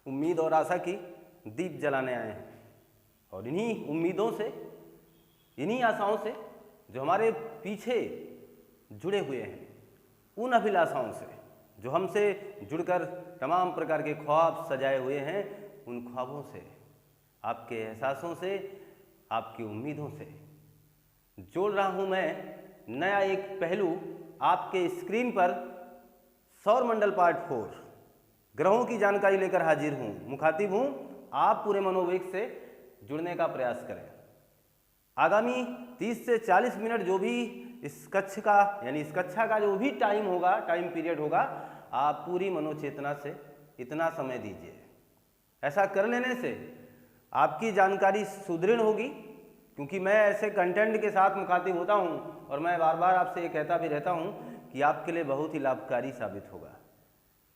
उम्मीद और आशा की दीप जलाने आए हैं। और इन्हीं उम्मीदों से, इन्हीं आशाओं से जो हमारे पीछे जुड़े हुए हैं, उन अभिलाषाओं से जो हमसे जुड़कर तमाम प्रकार के ख्वाब सजाए हुए हैं, उन ख्वाबों से, आपके एहसासों से, आपकी उम्मीदों से जोड़ रहा हूं मैं नया एक पहलू आपके स्क्रीन पर। सौरमंडल पार्ट 4 ग्रहों की जानकारी लेकर हाजिर हूं। मुखातिब हूं आप पूरे मनोवेग से जुड़ने का प्रयास करें। आगामी 30 से 40 मिनट जो भी इस कक्ष का यानी इस कक्षा का जो भी टाइम होगा, टाइम पीरियड होगा, आप पूरी मनोचेतना से इतना समय दीजिए। ऐसा कर लेने से आपकी जानकारी सुदृढ़ होगी, क्योंकि मैं ऐसे कंटेंट के साथ मुखातिब होता हूं और मैं बार बार आपसे ये कहता भी रहता हूं कि आपके लिए बहुत ही लाभकारी साबित होगा।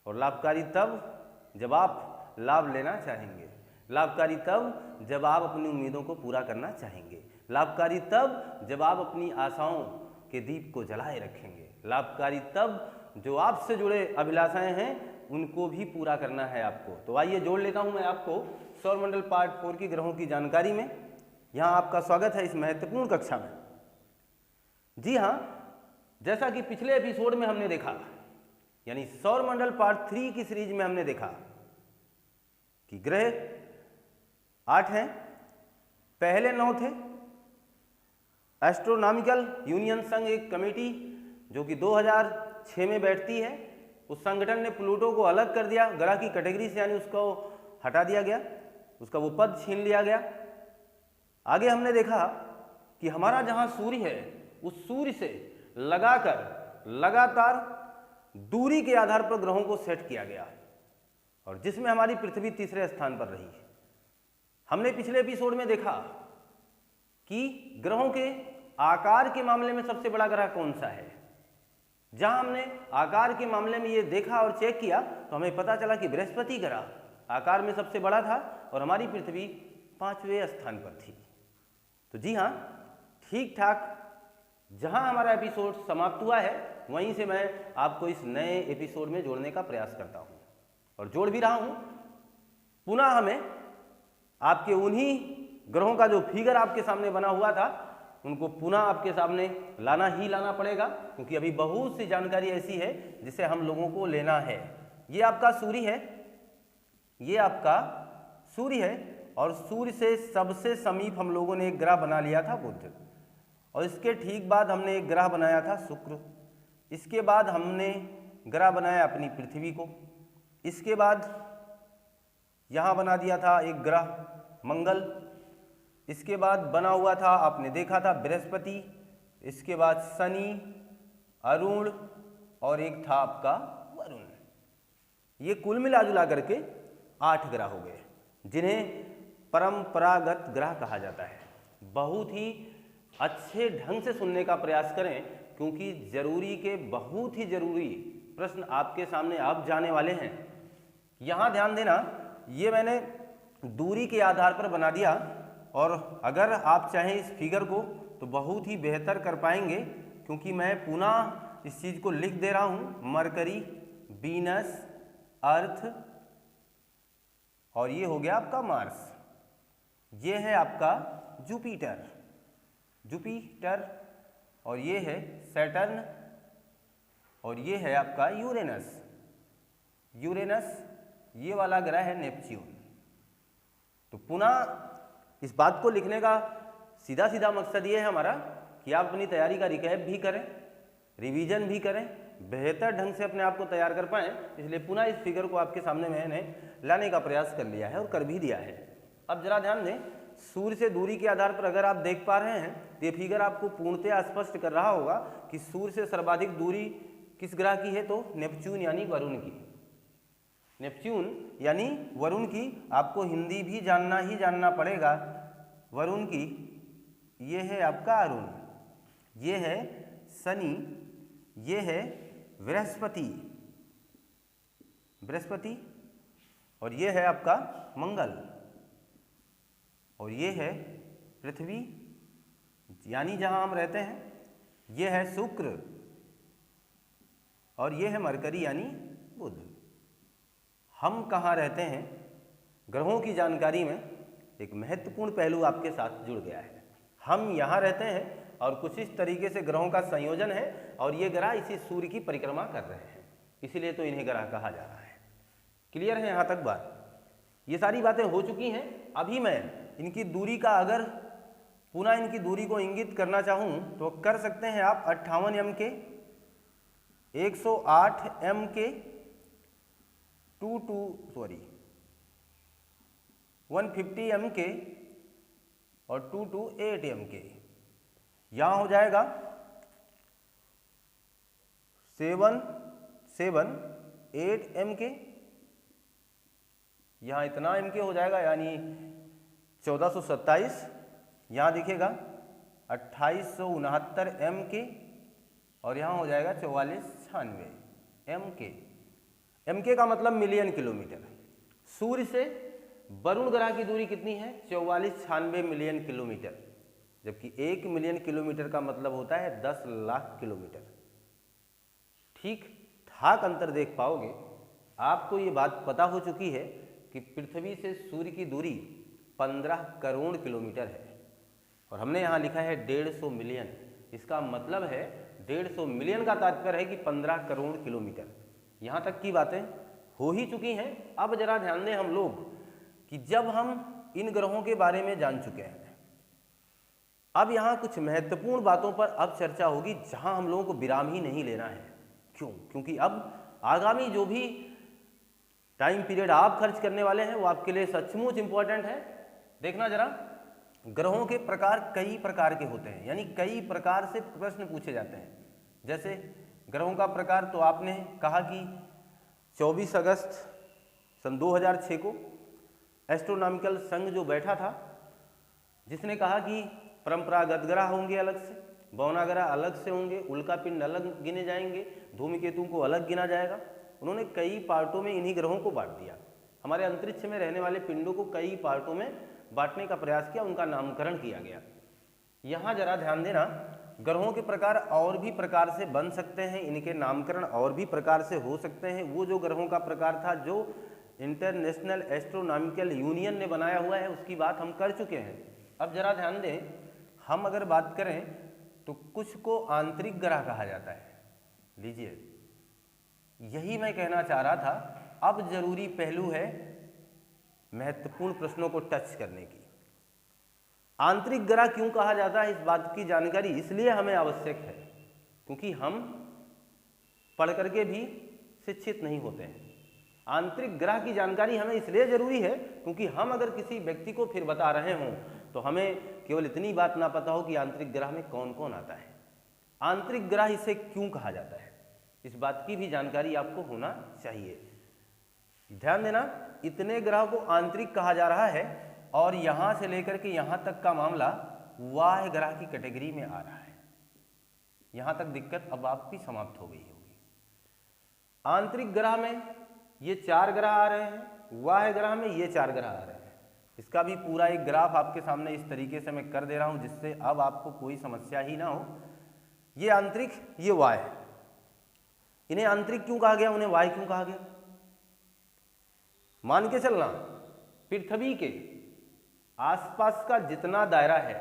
और लाभकारी तब जब आप लाभ लेना चाहेंगे, लाभकारी तब जब आप अपनी उम्मीदों को पूरा करना चाहेंगे, लाभकारी तब जब आप अपनी आशाओं के दीप को जलाए रखेंगे, लाभकारी तब जो आपसे जुड़े अभिलाषाएं हैं उनको भी पूरा करना है आपको। तो आइए जोड़ लेता हूं मैं आपको सौरमंडल पार्ट 4 की ग्रहों की जानकारी में। यहाँ आपका स्वागत है इस महत्वपूर्ण कक्षा में। जी हाँ, जैसा कि पिछले एपिसोड में हमने देखा, यानी सौरमंडल पार्ट 3 की सीरीज में हमने देखा कि ग्रह 8 हैं, पहले 9 थे। एस्ट्रोनॉमिकल यूनियन संघ एक कमेटी जो कि 2006 में बैठती है, उस संगठन ने प्लूटो को अलग कर दिया ग्रह की कैटेगरी से, यानी उसको हटा दिया गया, उसका वो पद छीन लिया गया। आगे हमने देखा कि हमारा जहां सूर्य है, उस सूर्य से लगातार दूरी के आधार पर ग्रहों को सेट किया गया, और जिसमें हमारी पृथ्वी तीसरे स्थान पर रही। हमने पिछले एपिसोड में देखा कि ग्रहों के आकार के मामले में सबसे बड़ा ग्रह कौन सा है। जहां हमने आकार के मामले में ये देखा और चेक किया तो हमें पता चला कि बृहस्पति ग्रह आकार में सबसे बड़ा था और हमारी पृथ्वी 5वें स्थान पर थी। तो जी हाँ, ठीक ठाक जहां हमारा एपिसोड समाप्त हुआ है वहीं से मैं आपको इस नए एपिसोड में जोड़ने का प्रयास करता हूं और जोड़ भी रहा हूं। पुनः हमें आपके उन्हीं ग्रहों का जो फिगर आपके सामने बना हुआ था उनको पुनः आपके सामने लाना पड़ेगा, क्योंकि अभी बहुत सी जानकारी ऐसी है जिसे हम लोगों को लेना है। ये आपका सूर्य है, ये आपका सूर्य है, और सूर्य से सबसे समीप हम लोगों ने एक ग्रह बना लिया था बुध, और इसके ठीक बाद हमने एक ग्रह बनाया था शुक्र। इसके बाद हमने ग्रह बनाया अपनी पृथ्वी को। इसके बाद यहाँ बना दिया था एक ग्रह मंगल। इसके बाद बना हुआ था, आपने देखा था, बृहस्पति। इसके बाद शनि, अरुण, और एक था आपका वरुण। ये कुल मिला जुला करके 8 ग्रह हो गए, जिन्हें परंपरागत ग्रह कहा जाता है। बहुत ही अच्छे ढंग से सुनने का प्रयास करें, क्योंकि जरूरी के बहुत ही जरूरी प्रश्न आपके सामने अब जाने वाले हैं। यहाँ ध्यान देना, ये मैंने दूरी के आधार पर बना दिया, और अगर आप चाहें इस फिगर को तो बहुत ही बेहतर कर पाएंगे, क्योंकि मैं पुनः इस चीज़ को लिख दे रहा हूँ। मरकरी, वीनस, अर्थ, और ये हो गया आपका मार्स। ये है आपका जुपिटर, और ये है सैटर्न, और ये है आपका यूरेनस। ये वाला ग्रह है नेपच्यून। तो पुनः इस बात को लिखने का सीधा मकसद ये है हमारा कि आप अपनी तैयारी का रिकैप भी करें, रिवीजन भी करें, बेहतर ढंग से अपने आप को तैयार कर पाएं। इसलिए पुनः इस फिगर को आपके सामने मैंने लाने का प्रयास कर लिया है और कर भी दिया है। अब जरा ध्यान दें, सूर्य से दूरी के आधार पर अगर आप देख पा रहे हैं तो ये फिगर आपको पूर्णतः स्पष्ट कर रहा होगा कि सूर्य से सर्वाधिक दूरी किस ग्रह की है, तो नेपच्यून यानी वरुण की। नेपच्यून यानी वरुण की आपको हिंदी भी जानना पड़ेगा। वरुण की ये है आपका अरुण, ये है शनि, ये है बृहस्पति, और ये है आपका मंगल, और ये है पृथ्वी यानी जहां हम रहते हैं, ये है शुक्र, और ये है मरकरी यानी बुध। हम कहाँ रहते हैं ग्रहों की जानकारी में एक महत्वपूर्ण पहलू आपके साथ जुड़ गया है। हम यहाँ रहते हैं और कुछ इस तरीके से ग्रहों का संयोजन है और ये ग्रह इसी सूर्य की परिक्रमा कर रहे हैं, इसीलिए तो इन्हें ग्रह कहा जा रहा है। क्लियर है यहाँ तक बात? ये सारी बातें हो चुकी हैं। अभी मैं इनकी दूरी का अगर पुनः इनकी दूरी को इंगित करना चाहूँ तो कर सकते हैं आप 58 एम के, 108 एम के, 150 एम के और 228 एम के। यहाँ हो जाएगा 778 एम के, यहाँ इतना एम के हो जाएगा यानी 1427। यहाँ दिखेगा 2869 एम के और यहाँ हो जाएगा 4496 एम के। एम के का मतलब मिलियन किलोमीटर। सूर्य से वरुण ग्रह की दूरी कितनी है? 4496 मिलियन किलोमीटर, जबकि 1 मिलियन किलोमीटर का मतलब होता है 10 लाख किलोमीटर। ठीक ठाक अंतर देख पाओगे। आपको ये बात पता हो चुकी है कि पृथ्वी से सूर्य की दूरी 15 करोड़ किलोमीटर है और हमने यहाँ लिखा है 150 मिलियन। इसका मतलब है 150 मिलियन का तात्पर्य है कि 15 करोड़ किलोमीटर। यहाँ तक की बातें हो ही चुकी हैं। अब जरा ध्यान दें हम लोग कि जब हम इन ग्रहों के बारे में जान चुके हैं, अब यहाँ कुछ महत्वपूर्ण बातों पर अब चर्चा होगी जहाँ हम लोगों को विराम ही नहीं लेना है। क्यों? क्योंकि अब आगामी जो भी टाइम पीरियड आप खर्च करने वाले हैं वो आपके लिए सचमुच इंपॉर्टेंट है। देखना जरा, ग्रहों के प्रकार कई प्रकार के होते हैं, यानी कई प्रकार से प्रश्न पूछे जाते हैं। जैसे ग्रहों का प्रकार तो आपने कहा कि 24 अगस्त सन 2006 को एस्ट्रोनॉमिकल संघ जो बैठा था, जिसने कहा कि परंपरागत ग्रह होंगे अलग से, बौना ग्रह अलग से होंगे, उल्का पिंड अलग गिने जाएंगे, धूमकेतु को अलग गिना जाएगा। उन्होंने कई पार्टों में इन्हीं ग्रहों को बांट दिया। हमारे अंतरिक्ष में रहने वाले पिंडों को कई पार्टों में बांटने का प्रयास किया, उनका नामकरण किया गया। यहाँ जरा ध्यान देना, ग्रहों के प्रकार और भी प्रकार से बन सकते हैं, इनके नामकरण और भी प्रकार से हो सकते हैं। वो जो ग्रहों का प्रकार था जो इंटरनेशनल एस्ट्रोनॉमिकल यूनियन ने बनाया हुआ है उसकी बात हम कर चुके हैं। अब जरा ध्यान दें, हम अगर बात करें तो कुछ को आंतरिक ग्रह कहा जाता है। लीजिए, यही मैं कहना चाह रहा था। अब जरूरी पहलू है महत्वपूर्ण प्रश्नों को टच करने की। आंतरिक ग्रह क्यों कहा जाता है, इस बात की जानकारी इसलिए हमें आवश्यक है क्योंकि हम पढ़ करके भी शिक्षित नहीं होते हैं। आंतरिक ग्रह की जानकारी हमें इसलिए जरूरी है क्योंकि हम अगर किसी व्यक्ति को फिर बता रहे हों तो हमें केवल इतनी बात ना पता हो कि आंतरिक ग्रह में कौन कौन आता है, आंतरिक ग्रह इसे क्यों कहा जाता है, इस बात की भी जानकारी आपको होना चाहिए। ध्यान देना, इतने ग्रह को आंतरिक कहा जा रहा है और यहां से लेकर के यहां तक का मामला बाह्य ग्रह की कैटेगरी में आ रहा है। यहां तक दिक्कत अब आपकी समाप्त हो गई होगी। आंतरिक ग्रह में ये 4 ग्रह आ रहे हैं, बाह्य ग्रह में ये 4 ग्रह आ रहे हैं। इसका भी पूरा एक ग्राफ आपके सामने इस तरीके से मैं कर दे रहा हूं जिससे अब आपको कोई समस्या ही ना हो। ये आंतरिक, ये बाह्य। इन्हें आंतरिक क्यों कहा गया, उन्हें बाह्य क्यों कहा गया? मान के चलना, पृथ्वी के आसपास का जितना दायरा है,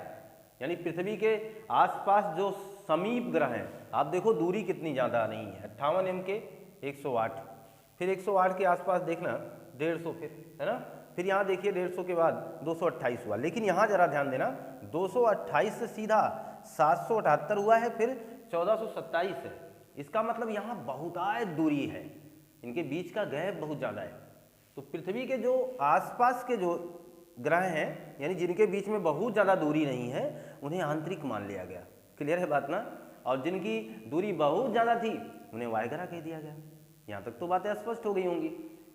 यानी पृथ्वी के आसपास जो समीप ग्रह हैं, आप देखो दूरी कितनी ज़्यादा नहीं है, 58 एम के 108, फिर 108 के आसपास देखना 150, फिर है ना, फिर यहाँ देखिए 150 के बाद 228 हुआ। लेकिन यहाँ जरा ध्यान देना, 228 से सीधा 778 हुआ है, फिर 1427 है। इसका मतलब यहाँ बहुतायत दूरी है, इनके बीच का गैप बहुत ज़्यादा है। तो पृथ्वी के जो आसपास के जो ग्रह हैं, यानी जिनके बीच में बहुत ज़्यादा दूरी नहीं है, उन्हें आंतरिक मान लिया गया। क्लियर है बात ना? और जिनकी दूरी बहुत ज़्यादा थी उन्हें वाह्य ग्रह कह दिया गया। यहाँ तक तो बातें स्पष्ट हो गई होंगी।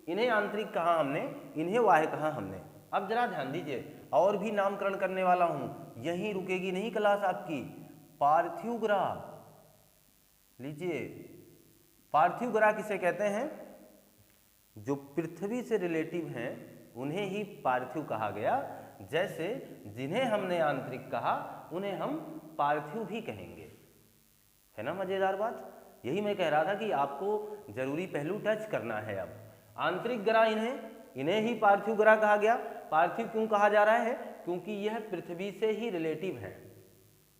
इन्हें आंतरिक कहा हमने, इन्हें वाह्य कहा हमने। अब जरा ध्यान दीजिए, और भी नामकरण करने वाला हूँ, यहीं रुकेगी नहीं क्लास आपकी। पार्थिव ग्रह, लीजिए, पार्थिव ग्रह किसे कहते हैं? जो पृथ्वी से रिलेटिव हैं उन्हें ही पार्थिव कहा गया। जैसे जिन्हें हमने आंतरिक कहा उन्हें हम पार्थिव भी कहेंगे। है ना मजेदार बात? यही मैं कह रहा था कि आपको जरूरी पहलू टच करना है। अब आंतरिक ग्रह इन्हें ही पार्थिव ग्रह कहा गया। पार्थिव क्यों कहा जा रहा है? क्योंकि यह पृथ्वी से ही रिलेटिव है।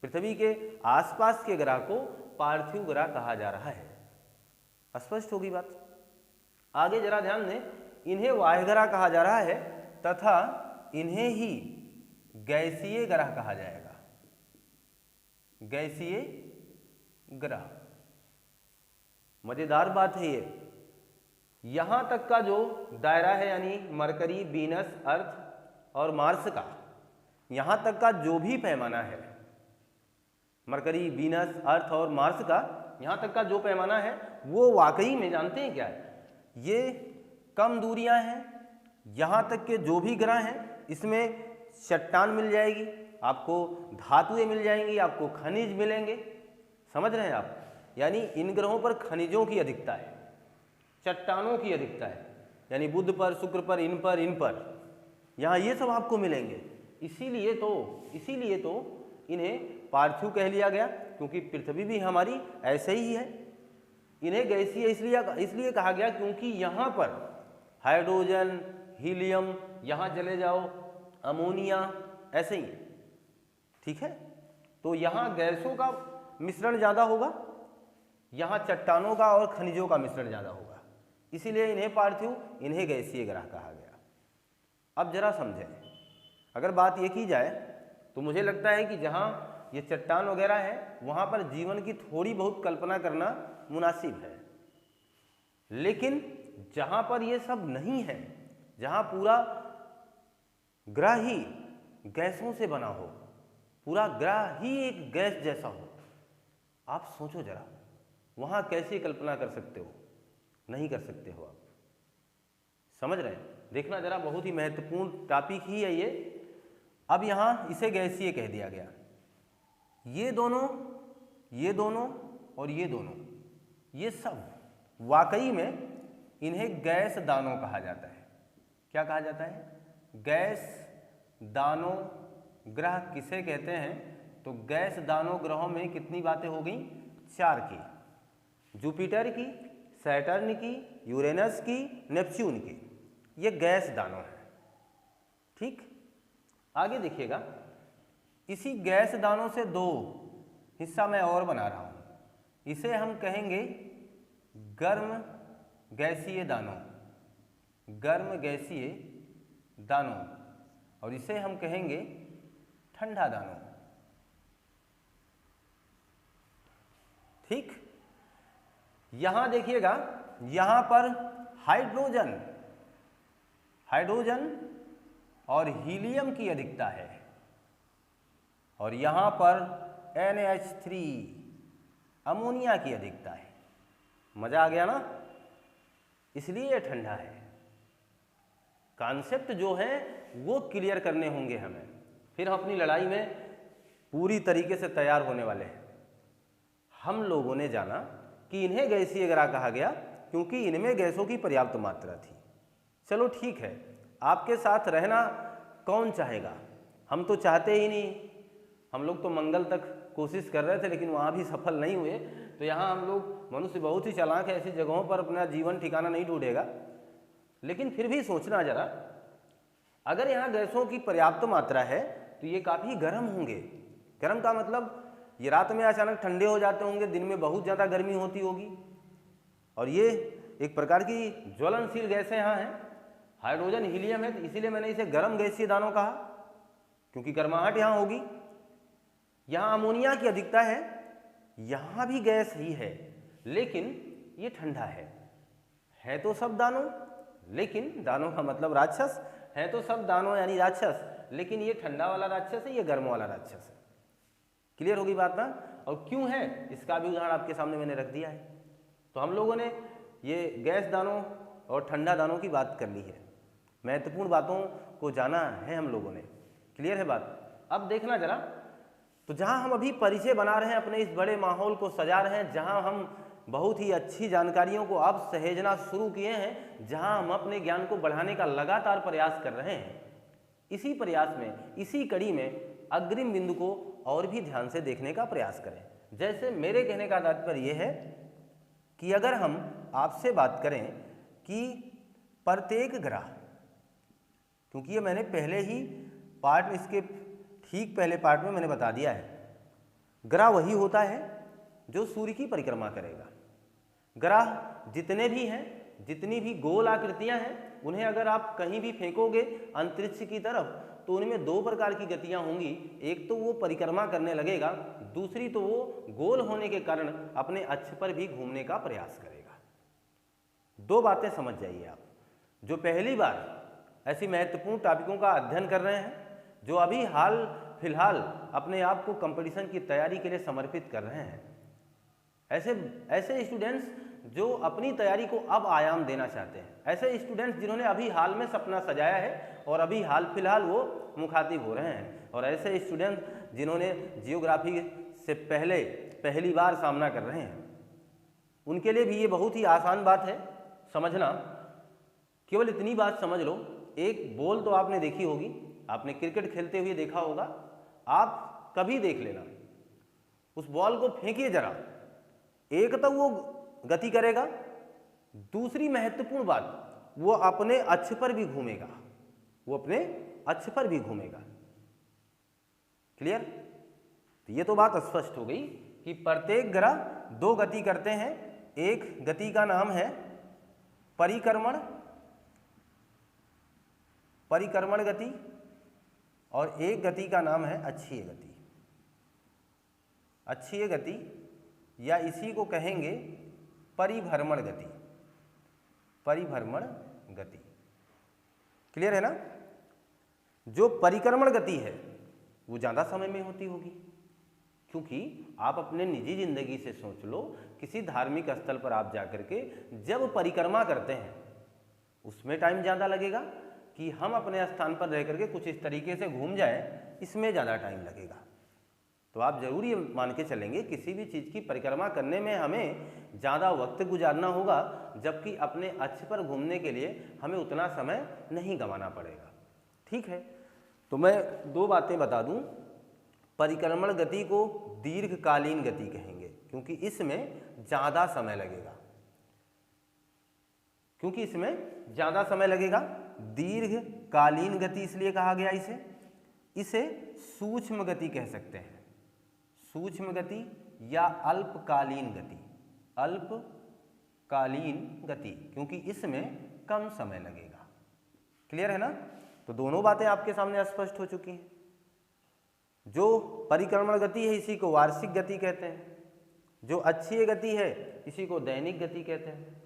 पृथ्वी के आसपास के ग्रह को पार्थिव ग्रह कहा जा रहा है। स्पष्ट होगी बात। आगे जरा ध्यान दें, इन्हें वाह्य ग्रह कहा जा रहा है तथा इन्हें ही गैसीय ग्रह कहा जाएगा। गैसीय ग्रह, मजेदार बात है ये। यहां तक का जो दायरा है यानी मरकरी, वीनस, अर्थ और मार्स का, यहां तक का जो भी पैमाना है, मरकरी, वीनस, अर्थ और मार्स का यहां तक का जो पैमाना है वो वाकई में जानते हैं क्या है? ये कम दूरियां हैं। यहां तक के जो भी ग्रह हैं इसमें चट्टान मिल जाएगी, आपको धातुएं मिल जाएंगी, आपको खनिज मिलेंगे। समझ रहे हैं आप? यानी इन ग्रहों पर खनिजों की अधिकता है, चट्टानों की अधिकता है। यानी बुध पर, शुक्र पर, इन पर यहाँ ये सब आपको मिलेंगे। इसीलिए तो इन्हें पार्थिव कह लिया गया, क्योंकि पृथ्वी भी हमारी ऐसे ही है। इन्हें गैसीय इसलिए कहा गया क्योंकि यहाँ पर हाइड्रोजन, हीलियम, यहाँ चले जाओ अमोनिया, ऐसे ही, ठीक है। तो यहाँ गैसों का मिश्रण ज़्यादा होगा, यहाँ चट्टानों का और खनिजों का मिश्रण ज़्यादा होगा, इसीलिए इन्हें पार्थिव, इन्हें गैसीय ग्रह कहा गया। अब जरा समझें, अगर बात ये की जाए तो मुझे लगता है कि जहाँ ये चट्टान वगैरह है वहाँ पर जीवन की थोड़ी बहुत कल्पना करना मुनासिब है। लेकिन जहाँ पर ये सब नहीं है, जहाँ पूरा ग्रह ही गैसों से बना हो, पूरा ग्रह ही एक गैस जैसा हो, आप सोचो जरा, वहाँ कैसे कल्पना कर सकते हो? नहीं कर सकते हो आप। समझ रहे हैं? देखना जरा, बहुत ही महत्वपूर्ण टॉपिक ही है ये। अब यहाँ इसे गैसीय कह दिया गया। ये दोनों और ये दोनों, ये सब वाकई में इन्हें गैस दानों कहा जाता है। क्या कहा जाता है? गैस दानों ग्रह किसे कहते हैं? तो गैस दानों ग्रहों में कितनी बातें हो गई? 4 की, जुपिटर की, सैटर्न की, यूरेनस की, नेपच्यून की, ये गैस दानों है। ठीक, आगे देखिएगा, इसी गैस दानों से 2 हिस्सा मैं और बना रहा हूं। इसे हम कहेंगे गर्म गैसीय दानों, गर्म गैसीय दानों, और इसे हम कहेंगे ठंडा दानों। ठीक, यहां देखिएगा, यहां पर हाइड्रोजन और हीलियम की अधिकता है, और यहां पर NH3 अमोनिया की अधिकता है। मजा आ गया ना? इसलिए ये ठंडा है। कॉन्सेप्ट जो है वो क्लियर करने होंगे हमें, फिर हम अपनी लड़ाई में पूरी तरीके से तैयार होने वाले हैं। हम लोगों ने जाना कि इन्हें गैसीय ग्रह कहा गया क्योंकि इनमें गैसों की पर्याप्त मात्रा थी। चलो ठीक है, आपके साथ रहना कौन चाहेगा? हम तो चाहते ही नहीं। हम लोग तो मंगल तक कोशिश कर रहे थे लेकिन वहाँ भी सफल नहीं हुए। तो यहाँ हम लोग, मनुष्य बहुत ही चालाक है, ऐसी जगहों पर अपना जीवन ठिकाना नहीं ढूंढेगा। लेकिन फिर भी सोचना जरा, अगर यहाँ गैसों की पर्याप्त मात्रा है तो ये काफ़ी गर्म होंगे। गर्म का मतलब ये रात में अचानक ठंडे हो जाते होंगे, दिन में बहुत ज़्यादा गर्मी होती होगी, और ये एक प्रकार की ज्वलनशील गैसें यहाँ हैं। हाइड्रोजन, हीलियम है, तो इसीलिए मैंने इसे गर्म गैसीय दानों कहा, क्योंकि गर्माहट यहाँ होगी। यहाँ अमोनिया की अधिकता है, यहाँ भी गैस ही है, लेकिन ये ठंडा है तो सब दानों, लेकिन दानों का मतलब राक्षस है, तो सब दानों यानी राक्षस, लेकिन ये ठंडा वाला राक्षस है, ये गर्म वाला राक्षस है। क्लियर होगी बात ना? और क्यों है इसका भी उदाहरण आपके सामने मैंने रख दिया है। तो हम लोगों ने ये गैस दानों और ठंडा दानों की बात कर ली है, महत्वपूर्ण बातों को जाना है हम लोगों ने। क्लियर है बात? अब देखना जरा, तो जहाँ हम अभी परिचय बना रहे हैं, अपने इस बड़े माहौल को सजा रहे हैं, जहाँ हम बहुत ही अच्छी जानकारियों को अब सहेजना शुरू किए हैं, जहाँ हम अपने ज्ञान को बढ़ाने का लगातार प्रयास कर रहे हैं, इसी प्रयास में, इसी कड़ी में अग्रिम बिंदु को और भी ध्यान से देखने का प्रयास करें। जैसे मेरे कहने का तात्पर्य यह है कि अगर हम आपसे बात करें कि प्रत्येक ग्रह क्योंकि ये मैंने पहले ही पार्ट, इसके ठीक पहले पार्ट में मैंने बता दिया है। ग्रह वही होता है जो सूर्य की परिक्रमा करेगा। ग्रह जितने भी हैं, जितनी भी गोल आकृतियां हैं, उन्हें अगर आप कहीं भी फेंकोगे अंतरिक्ष की तरफ तो उनमें दो प्रकार की गतियां होंगी। एक तो वो परिक्रमा करने लगेगा, दूसरी तो वो गोल होने के कारण अपने अक्ष पर भी घूमने का प्रयास करेगा। दो बातें समझ जाइए आप। जो पहली बार ऐसी महत्वपूर्ण टॉपिकों का अध्ययन कर रहे हैं, जो अभी हाल फिलहाल अपने आप को कंपटीशन की तैयारी के लिए समर्पित कर रहे हैं, ऐसे स्टूडेंट्स जो अपनी तैयारी को अब आयाम देना चाहते हैं, ऐसे स्टूडेंट्स जिन्होंने अभी हाल में सपना सजाया है और अभी हाल फिलहाल वो मुखातिब हो रहे हैं, और ऐसे स्टूडेंट्स जिन्होंने जियोग्राफी से पहली बार सामना कर रहे हैं, उनके लिए भी ये बहुत ही आसान बात है समझना। केवल इतनी बात समझ लो, एक बॉल तो आपने देखी होगी, आपने क्रिकेट खेलते हुए देखा होगा, आप कभी देख लेना, उस बॉल को फेंकिए जरा, एक तो वो गति करेगा, दूसरी महत्वपूर्ण बात, वो अपने अक्ष पर भी घूमेगा, वो अपने अक्ष पर भी घूमेगा। क्लियर? तो ये तो बात स्पष्ट हो गई कि प्रत्येक ग्रह दो गति करते हैं। एक गति का नाम है परिक्रमण गति, और एक गति का नाम है अक्षीय गति। अक्षीय गति या इसी को कहेंगे परिभ्रमण गति। परिभ्रमण गति क्लियर है ना? जो परिक्रमण गति है वो ज़्यादा समय में होती होगी, क्योंकि आप अपने निजी जिंदगी से सोच लो, किसी धार्मिक स्थल पर आप जाकर के जब परिक्रमा करते हैं उसमें टाइम ज़्यादा लगेगा कि हम अपने स्थान पर रह करके कुछ इस तरीके से घूम जाएं, इसमें ज़्यादा टाइम लगेगा। तो आप जरूर ये मान के चलेंगे किसी भी चीज़ की परिक्रमा करने में हमें ज़्यादा वक्त गुजारना होगा, जबकि अपने अक्ष पर घूमने के लिए हमें उतना समय नहीं गंवाना पड़ेगा। ठीक है, तो मैं दो बातें बता दूं। परिक्रमण गति को दीर्घकालीन गति कहेंगे, क्योंकि इसमें ज़्यादा समय लगेगा, दीर्घकालीन गति इसलिए कहा गया इसे सूक्ष्म गति कह सकते हैं, सूक्ष्म गति या अल्पकालीन गति, क्योंकि इसमें कम समय लगेगा। क्लियर है ना? तो दोनों बातें आपके सामने स्पष्ट हो चुकी हैं। जो परिक्रमण गति है इसी को वार्षिक गति कहते हैं, जो अक्षीय गति है इसी को दैनिक गति कहते हैं।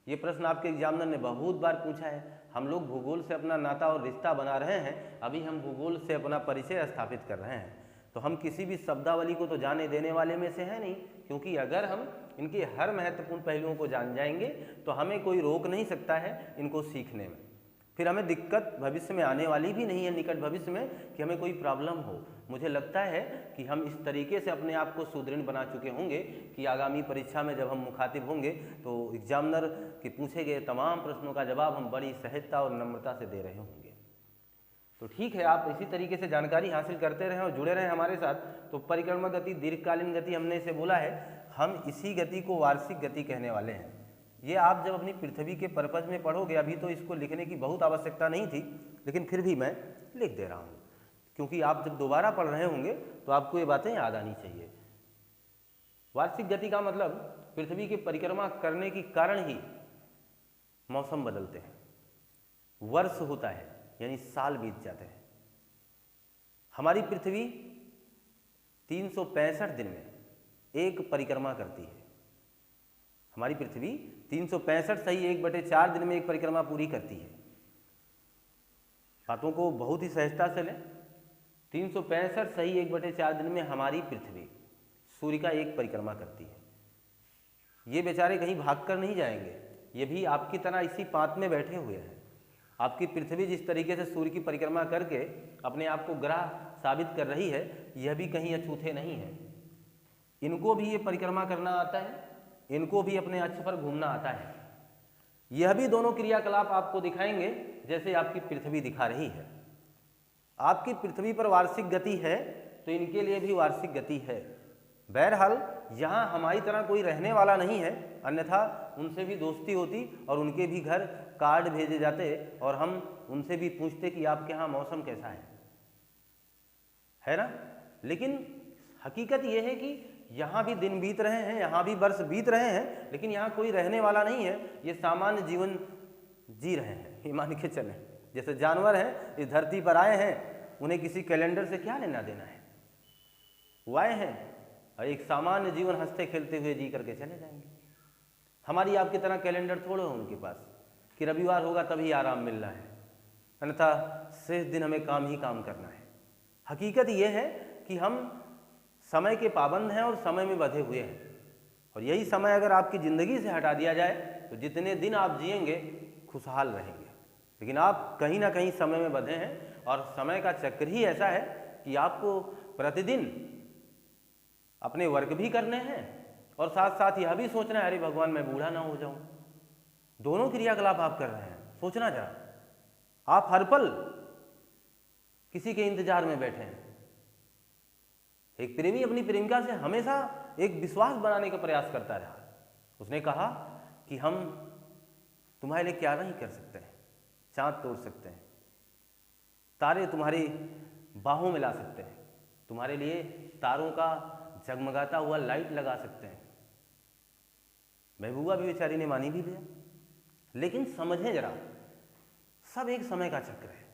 ये प्रश्न आपके एग्जामिनर ने बहुत बार पूछा है। हम लोग भूगोल से अपना नाता और रिश्ता बना रहे हैं, अभी हम भूगोल से अपना परिचय स्थापित कर रहे हैं, तो हम किसी भी शब्दावली को तो जाने देने वाले में से है नहीं, क्योंकि अगर हम इनके हर महत्वपूर्ण पहलुओं को जान जाएंगे तो हमें कोई रोक नहीं सकता है इनको सीखने में। फिर हमें दिक्कत भविष्य में आने वाली भी नहीं है, निकट भविष्य में, कि हमें कोई प्रॉब्लम हो। मुझे लगता है कि हम इस तरीके से अपने आप को सुदृढ़ बना चुके होंगे कि आगामी परीक्षा में जब हम मुखातिब होंगे तो एग्जामिनर के पूछे गए तमाम प्रश्नों का जवाब हम बड़ी सहजता और नम्रता से दे रहे होंगे। तो ठीक है, आप इसी तरीके से जानकारी हासिल करते रहें और जुड़े रहें हमारे साथ। तो परिक्रमण गति, दीर्घकालीन गति हमने इसे बोला है, हम इसी गति को वार्षिक गति कहने वाले हैं। ये आप जब अपनी पृथ्वी के पर्पज में पढ़ोगे, अभी तो इसको लिखने की बहुत आवश्यकता नहीं थी, लेकिन फिर भी मैं लिख दे रहा हूँ, क्योंकि आप जब दोबारा पढ़ रहे होंगे तो आपको ये बातें याद आनी चाहिए। वार्षिक गति का मतलब पृथ्वी की परिक्रमा करने के कारण ही मौसम बदलते हैं, वर्ष होता है, यानी साल बीत जाते हैं। हमारी पृथ्वी 365 दिन में एक परिक्रमा करती है। हमारी पृथ्वी 365 सही 1/4 दिन में एक परिक्रमा पूरी करती है। बातों को बहुत ही सहजता से लें। 365 सही 1/4 दिन में हमारी पृथ्वी सूर्य का एक परिक्रमा करती है। ये बेचारे कहीं भागकर नहीं जाएंगे, ये भी आपकी तरह इसी पात में बैठे हुए हैं। आपकी पृथ्वी जिस तरीके से सूर्य की परिक्रमा करके अपने आप को ग्रह साबित कर रही है, यह भी कहीं अछूते नहीं है। इनको भी ये परिक्रमा करना आता है, इनको भी अपने अक्ष पर घूमना आता है। यह भी दोनों क्रियाकलाप आपको दिखाएंगे जैसे आपकी पृथ्वी दिखा रही है। आपकी पृथ्वी पर वार्षिक गति है तो इनके लिए भी वार्षिक गति है। बहरहाल यहाँ हमारी तरह कोई रहने वाला नहीं है, अन्यथा उनसे भी दोस्ती होती और उनके भी घर कार्ड भेजे जाते और हम उनसे भी पूछते कि आपके यहाँ मौसम कैसा है ना। लेकिन हकीकत ये है कि यहाँ भी दिन बीत रहे हैं, यहाँ भी वर्ष बीत रहे हैं, लेकिन यहाँ कोई रहने वाला नहीं है। ये सामान्य जीवन जी रहे हैं, ये मान के चलें। जैसे जानवर हैं, इस धरती पर आए हैं, उन्हें किसी कैलेंडर से क्या लेना देना है। वो आए हैं और एक सामान्य जीवन हंसते खेलते हुए जी करके चले जाएंगे। हमारी आपकी तरह कैलेंडर थोड़े हो उनके पास कि रविवार होगा तभी आराम मिल रहा है, अन्यथा शेष दिन हमें काम ही काम करना है। हकीकत ये है कि हम समय के पाबंद हैं और समय में बंधे हुए हैं, और यही समय अगर आपकी ज़िंदगी से हटा दिया जाए तो जितने दिन आप जिएंगे खुशहाल रहेंगे। लेकिन आप कहीं ना कहीं समय में बंधे हैं, और समय का चक्र ही ऐसा है कि आपको प्रतिदिन अपने वर्क भी करने हैं और साथ साथ यह भी सोचना है अरे भगवान मैं बूढ़ा ना हो जाऊं। दोनों क्रियाकलाप आप कर रहे हैं। सोचना जरा, आप हर पल किसी के इंतजार में बैठे हैं। एक प्रेमी अपनी प्रेमिका से हमेशा एक विश्वास बनाने का प्रयास करता रहा। उसने कहा कि हम तुम्हारे लिए क्या नहीं कर सकते हैं, चांद तोड़ सकते हैं, तारे तुम्हारी बाहों में ला सकते हैं, तुम्हारे लिए तारों का जगमगाता हुआ लाइट लगा सकते हैं। महबूबा भी बेचारी ने मानी भी लिया। लेकिन समझें जरा, सब एक समय का चक्र है,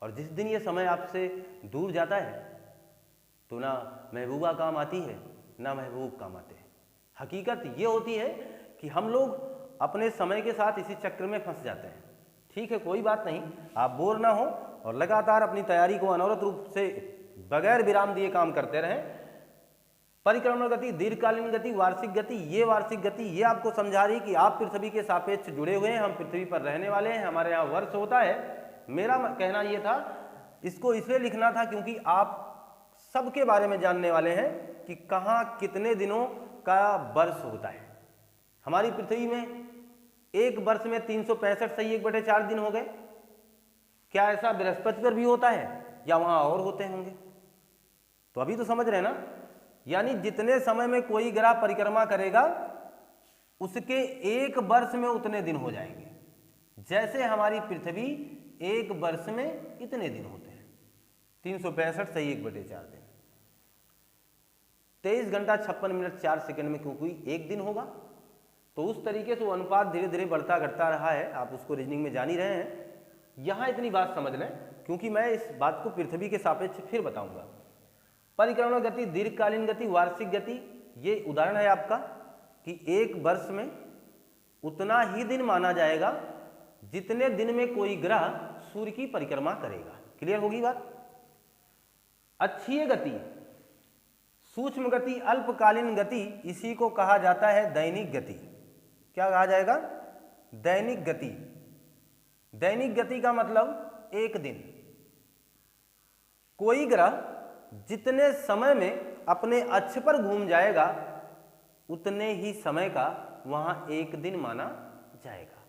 और जिस दिन ये समय आपसे दूर जाता है तो ना महबूबा काम आती है ना महबूब काम आते हैं। हकीकत ये होती है कि हम लोग अपने समय के साथ इसी चक्र में फंस जाते हैं। ठीक है, कोई बात नहीं, आप बोर ना हो और लगातार अपनी तैयारी को अनवरत रूप से बगैर विराम दिए काम करते रहें। परिक्रमण गति, दीर्घकालीन गति, वार्षिक गति, ये वार्षिक गति ये आपको समझा रही कि आप पृथ्वी के सापेक्ष जुड़े हुए हैं, हम पृथ्वी पर रहने वाले हैं, हमारे यहाँ वर्ष होता है। मेरा कहना ये था, इसको इसलिए लिखना था क्योंकि आप सबके बारे में जानने वाले हैं कि कहाँ कितने दिनों का वर्ष होता है। हमारी पृथ्वी में एक वर्ष में 365 सही 1/4 दिन हो गए। क्या ऐसा बृहस्पति पर भी होता है या वहाँ और होते होंगे? तो अभी तो समझ रहे हैं ना, यानी जितने समय में कोई ग्रह परिक्रमा करेगा उसके एक वर्ष में उतने दिन हो जाएंगे। जैसे हमारी पृथ्वी एक वर्ष में कितने दिन होते हैं? 365 सही 1/4 दिन। 23 घंटा 56 मिनट 4 सेकंड में क्यों कोई एक दिन होगा? तो उस तरीके से वो अनुपात धीरे धीरे बढ़ता घटता रहा है। आप उसको रीजनिंग में जान ही रहे हैं। यहाँ इतनी बात समझ लें, क्योंकि मैं इस बात को पृथ्वी के सापेक्ष फिर बताऊंगा। परिक्रमण गति, दीर्घकालीन गति, वार्षिक गति, ये उदाहरण है आपका कि एक वर्ष में उतना ही दिन माना जाएगा जितने दिन में कोई ग्रह सूर्य की परिक्रमा करेगा। क्लियर होगी बात? अक्षीय गति, सूक्ष्म गति, अल्पकालीन गति, इसी को कहा जाता है दैनिक गति। क्या कहा जाएगा? दैनिक गति। दैनिक गति का मतलब एक दिन। कोई ग्रह जितने समय में अपने अक्ष पर घूम जाएगा उतने ही समय का वहां एक दिन माना जाएगा।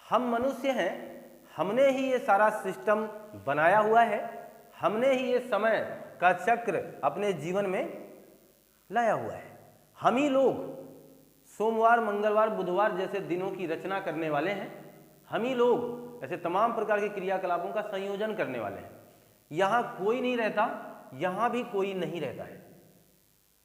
हम मनुष्य हैं, हमने ही ये सारा सिस्टम बनाया हुआ है, हमने ही ये समय का चक्र अपने जीवन में लाया हुआ है। हम ही लोग सोमवार, मंगलवार, बुधवार जैसे दिनों की रचना करने वाले हैं। हम ही लोग ऐसे तमाम प्रकार के क्रियाकलापों का संयोजन करने वाले हैं। यहाँ कोई नहीं रहता, यहाँ भी कोई नहीं रहता है,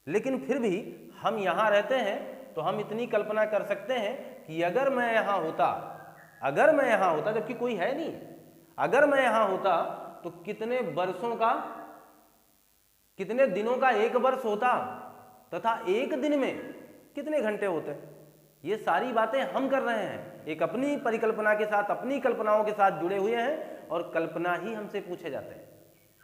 लेकिन फिर भी हम यहाँ रहते हैं। तो हम इतनी कल्पना कर सकते हैं कि अगर मैं यहाँ होता, जबकि कोई है नहीं, अगर मैं यहाँ होता तो कितने वर्षों का, कितने दिनों का एक वर्ष होता, तथा एक दिन में कितने घंटे होते। ये सारी बातें हम कर रहे हैं, एक अपनी परिकल्पना के साथ, अपनी कल्पनाओं के साथ जुड़े हुए हैं, और कल्पना ही हमसे पूछे जाते हैं।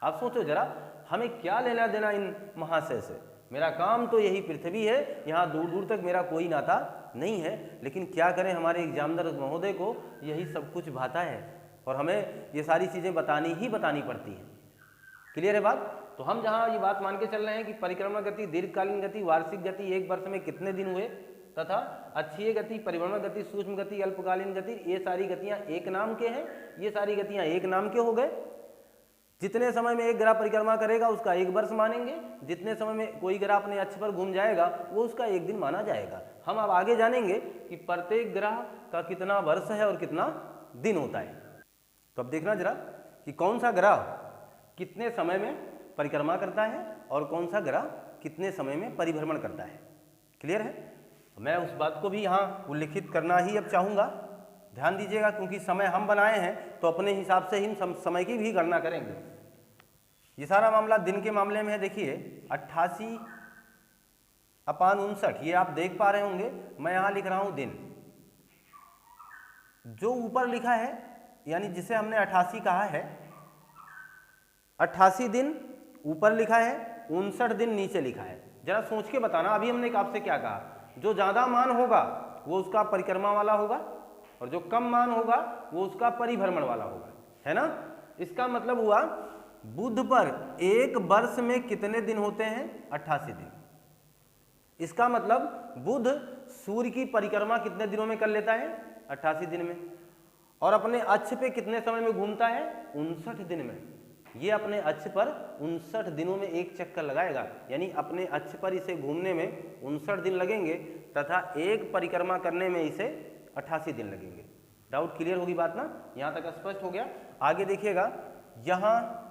आप सोचो जरा, हमें क्या लेना देना इन महाशय से? मेरा काम तो यही पृथ्वी है, यहाँ दूर दूर तक मेरा कोई नाता नहीं है, लेकिन क्या करें, हमारे एग्जामिनर महोदय को यही सब कुछ भाता है और हमें ये सारी चीज़ें बतानी ही बतानी पड़ती हैं। क्लियर है बात? तो हम जहाँ ये बात मान के चल रहे हैं कि परिक्रमण गति, दीर्घकालीन गति, वार्षिक गति, एक वर्ष में कितने दिन हुए, तथा अक्षीय गति, परिभ्रमण गति, सूक्ष्म गति, अल्पकालीन गति, ये सारी गतियाँ एक नाम के हैं। ये सारी गतियाँ एक नाम के हो गए। जितने समय में एक ग्रह परिक्रमा करेगा उसका एक वर्ष मानेंगे, जितने समय में कोई ग्रह अपने अक्ष पर घूम जाएगा वो उसका एक दिन माना जाएगा। हम अब आगे जानेंगे कि प्रत्येक ग्रह का कितना वर्ष है और कितना दिन होता है। तो अब देखना जरा कि कौन सा ग्रह कितने समय में परिक्रमा करता है और कौन सा ग्रह कितने समय में परिभ्रमण करता है। क्लियर है? मैं उस बात को भी यहाँ उल्लिखित करना ही अब चाहूँगा, ध्यान दीजिएगा, क्योंकि समय हम बनाए हैं तो अपने हिसाब से ही समय की भी गणना करेंगे। ये सारा मामला दिन के मामले में है। देखिए 88/59, ये आप देख पा रहे होंगे, मैं यहाँ लिख रहा हूँ दिन। जो ऊपर लिखा है यानी जिसे हमने 88 कहा है, 88 दिन ऊपर लिखा है, 59 दिन नीचे लिखा है। जरा सोच के बताना, अभी हमने आपसे क्या कहा, जो ज़्यादा मान होगा वो उसका परिक्रमा वाला होगा और जो कम मान होगा वो उसका परिभ्रमण वाला होगा, है ना। इसका मतलब हुआ बुध पर एक वर्ष में कितने दिन होते हैं? 88 दिन। इसका मतलब बुध सूर्य की परिक्रमा कितने दिनों में कर लेता है? 88 दिन में। और अपने अक्ष पे कितने समय में घूमता है? 59 दिन में। ये अपने अक्ष पर 59 दिनों में एक चक्कर लगाएगा, यानी अपने अक्ष पर इसे घूमने में 59 दिन लगेंगे तथा एक परिक्रमा करने में इसे 88 दिन लगेंगे। डाउट क्लियर होगी बात ना? यहाँ तक स्पष्ट हो गया। आगे देखिएगा, यहाँ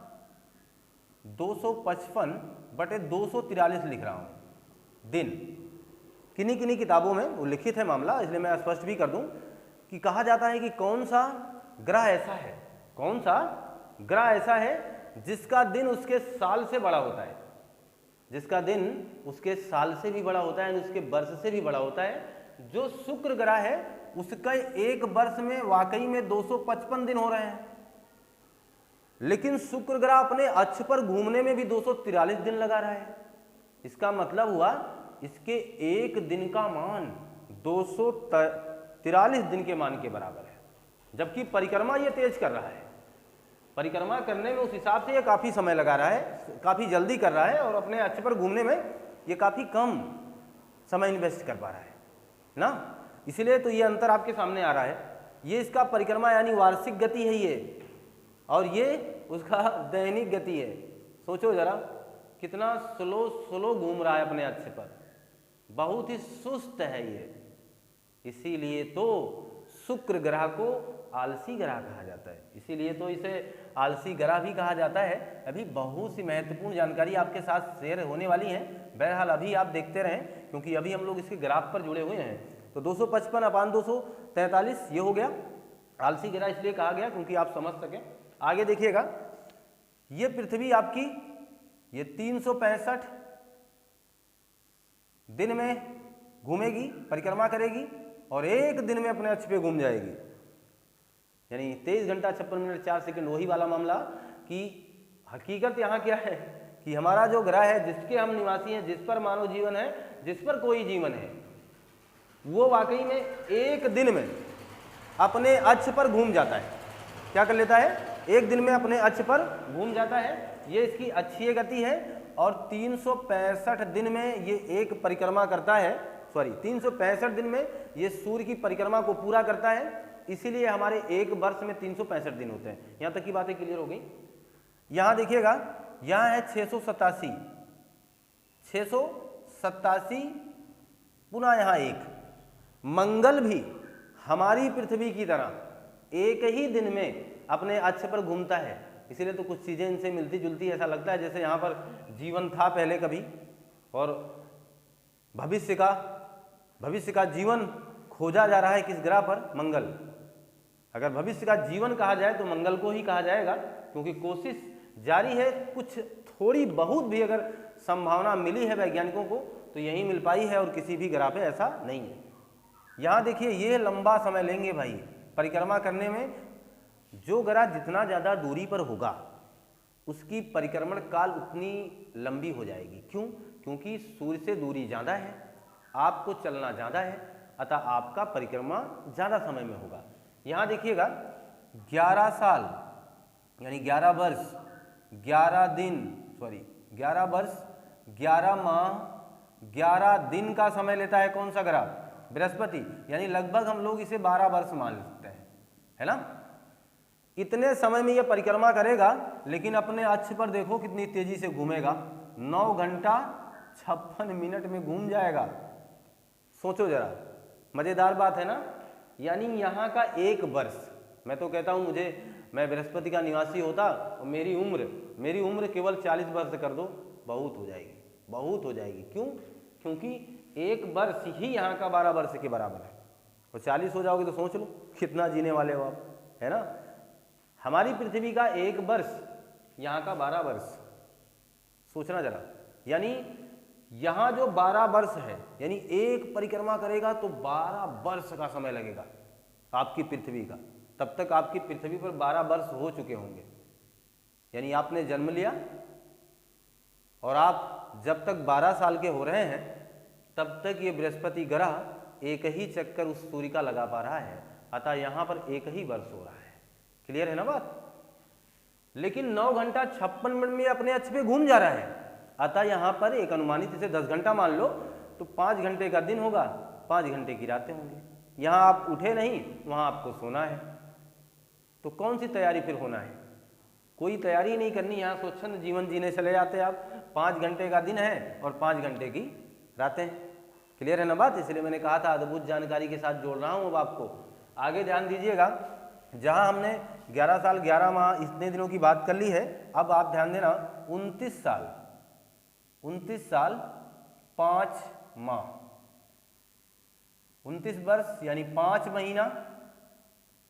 255/243 लिख रहा हूँ दिन। किन्हीं किन्हीं किताबों में उल्लिखित है मामला, इसलिए मैं स्पष्ट भी कर दूं कि कहा जाता है कि कौन सा ग्रह ऐसा है, कौन सा ग्रह ऐसा है जिसका दिन उसके साल से बड़ा होता है, जिसका दिन उसके साल से भी बड़ा होता है, उसके वर्ष से भी बड़ा होता है। जो शुक्र ग्रह है उसका एक वर्ष में वाकई में 255 दिन हो रहे हैं, लेकिन शुक्र ग्रह अपने अक्ष पर घूमने में भी 243 दिन लगा रहा है। इसका मतलब हुआ इसके एक दिन का मान 243 दिन के मान के बराबर है, जबकि परिक्रमा ये तेज कर रहा है। परिक्रमा करने में उस हिसाब से ये काफ़ी समय लगा रहा है, काफ़ी जल्दी कर रहा है, और अपने अक्ष पर घूमने में ये काफ़ी कम समय इन्वेस्ट कर पा रहा है ना। इसलिए तो ये अंतर आपके सामने आ रहा है। ये इसका परिक्रमा यानी वार्षिक गति है ये, और ये उसका दैनिक गति है। सोचो जरा कितना स्लो घूम रहा है अपने अक्ष पर, बहुत ही सुस्त है ये। इसीलिए तो शुक्र ग्रह को आलसी ग्रह कहा जाता है, इसीलिए तो इसे आलसी ग्रह भी कहा जाता है। अभी बहुत सी महत्वपूर्ण जानकारी आपके साथ शेयर होने वाली है। बहरहाल अभी आप देखते रहें, क्योंकि अभी हम लोग इसके ग्राफ पर जुड़े हुए हैं। तो 255/243 ये हो गया। आलसी ग्रह इसलिए कहा गया क्योंकि आप समझ सकें। आगे देखिएगा, ये पृथ्वी आपकी ये 365 दिन में घूमेगी, परिक्रमा करेगी, और एक दिन में अपने अक्ष पे घूम जाएगी, यानी 23 घंटा 56 मिनट 4 सेकंड। वही वाला मामला कि हकीकत यहाँ क्या है कि हमारा जो ग्रह है, जिसके हम निवासी हैं, जिस पर मानव जीवन है, जिस पर कोई जीवन है, वो वाकई में एक दिन में अपने अक्ष पर घूम जाता है। क्या कर लेता है? एक दिन में अपने अक्ष पर घूम जाता है। ये इसकी अक्षीय गति है, और 365 दिन में ये एक परिक्रमा करता है, 365 दिन में ये सूर्य की परिक्रमा को पूरा करता है। इसीलिए हमारे एक वर्ष में 365 दिन होते हैं। यहाँ तक की बातें क्लियर हो गई। यहाँ देखिएगा, यहाँ है 687 पुनः यहाँ एक। मंगल भी हमारी पृथ्वी की तरह एक ही दिन में अपने अक्ष पर घूमता है। इसीलिए तो कुछ चीज़ें इनसे मिलती जुलती, ऐसा लगता है जैसे यहाँ पर जीवन था पहले कभी, और भविष्य का जीवन खोजा जा रहा है किस ग्रह पर? मंगल। अगर भविष्य का जीवन कहा जाए तो मंगल को ही कहा जाएगा, क्योंकि कोशिश जारी है। कुछ थोड़ी बहुत भी अगर संभावना मिली है वैज्ञानिकों को तो यही मिल पाई है, और किसी भी ग्रह पे ऐसा नहीं है। यहाँ देखिए, ये लंबा समय लेंगे भाई परिक्रमा करने में। जो ग्रह जितना ज़्यादा दूरी पर होगा उसकी परिक्रमण काल उतनी लंबी हो जाएगी। क्यों? क्योंकि सूर्य से दूरी ज़्यादा है, आपको चलना ज़्यादा है, अतः आपका परिक्रमा ज़्यादा समय में होगा। यहाँ देखिएगा, 11 साल यानी 11 वर्ष 11 वर्ष 11 माह 11 दिन का समय लेता है। कौन सा ग्रह? बृहस्पति। यानी लगभग हम लोग इसे 12 वर्ष मान सकते हैं, है ना। इतने समय में यह परिक्रमा करेगा, लेकिन अपने अक्ष पर देखो कितनी तेजी से घूमेगा। 9 घंटा 56 मिनट में घूम जाएगा। सोचो जरा, मजेदार बात है ना। यानी यहाँ का 1 वर्ष, मैं तो कहता हूँ मैं बृहस्पति का निवासी होता और मेरी उम्र केवल 40 वर्ष कर दो, बहुत हो जाएगी, बहुत हो जाएगी। क्यों? क्योंकि 1 वर्ष ही यहाँ का 12 वर्ष के बराबर है, और 40 हो जाओगे तो सोच लो कितना जीने वाले हो आप, है ना। हमारी पृथ्वी का 1 वर्ष, यहाँ का 12 वर्ष, सोचना जरा। यानी यहाँ जो 12 वर्ष है, यानी एक परिक्रमा करेगा तो 12 वर्ष का समय लगेगा आपकी पृथ्वी का। तब तक आपकी पृथ्वी पर 12 वर्ष हो चुके होंगे। यानी आपने जन्म लिया और आप जब तक 12 साल के हो रहे हैं तब तक ये बृहस्पति ग्रह एक ही चक्कर उस सूर्य का लगा पा रहा है, अतः यहाँ पर 1 ही वर्ष हो रहा है। क्लियर है ना बात? लेकिन 9 घंटा 56 मिनट में अपने अक्ष पे घूम जा रहा है, अतः यहाँ पर एक अनुमानित इसे 10 घंटा मान लो तो 5 घंटे का दिन होगा, 5 घंटे की रातें होंगी। यहाँ आप उठे नहीं, वहाँ आपको सोना है, तो कौन सी तैयारी फिर होना है? कोई तैयारी नहीं करनी, यहाँ स्वच्छंद जीवन जीने चले जाते आप। 5 घंटे का दिन है और 5 घंटे की रातें। क्लियर है ना बात? इसलिए मैंने कहा था अद्भुत जानकारी के साथ जोड़ रहा हूँ अब आपको। आगे ध्यान दीजिएगा, जहाँ हमने 11 साल 11 माह इतने दिनों की बात कर ली है, अब आप ध्यान देना 29 साल 5 माह, 29 वर्ष यानी 5 महीना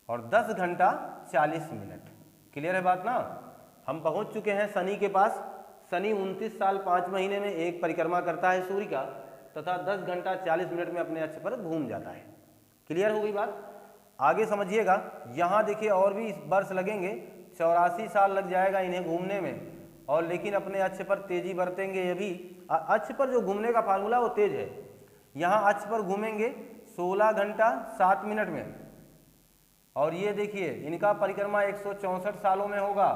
और 10 घंटा 40 मिनट। क्लियर है बात ना? हम पहुंच चुके हैं शनि के पास। शनि 29 साल 5 महीने में एक परिक्रमा करता है सूर्य का, तथा 10 घंटा 40 मिनट में अपने अक्ष पर घूम जाता है। क्लियर हो गई बात? आगे समझिएगा, यहाँ देखिए और भी वर्ष लगेंगे, 84 साल लग जाएगा इन्हें घूमने में, और लेकिन अपने अक्ष पर तेजी बरतेंगे। ये भी अक्ष पर जो घूमने का फार्मूला वो तेज है। यहाँ अक्ष पर घूमेंगे 16 घंटा 7 मिनट में, और ये देखिए इनका परिक्रमा 164 सालों में होगा,